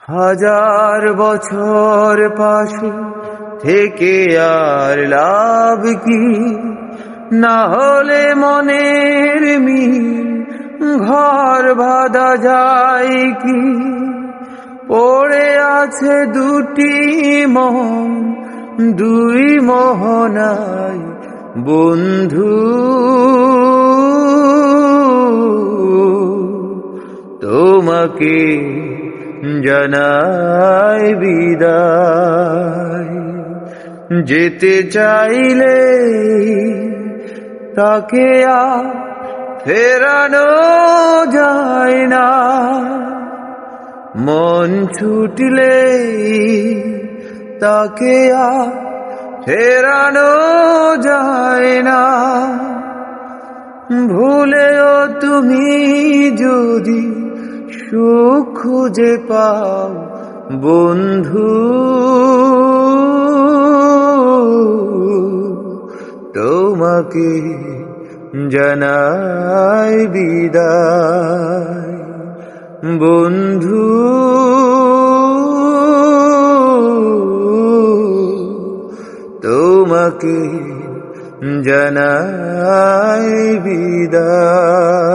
হাজার বছর পাশে থেকে আর লাভ কি, না হলে মনের মিল ঘর বাঁধা যায় কি। পড়ে আছে দুটি মন, দুই মোহনায় বন্ধু, তোমাকে জানাই বিদায়। যেতে চাইলে তাকে আর ফেরানো যায় না, মন ছুটলে তাকে আর ফেরানো যায় না। ভুলেও তুমি যদি সুখ খুঁজে পাও বন্ধু, তোমাকে জানাই বিদায় বন্ধু, তোমাকে জানাই বিদায়।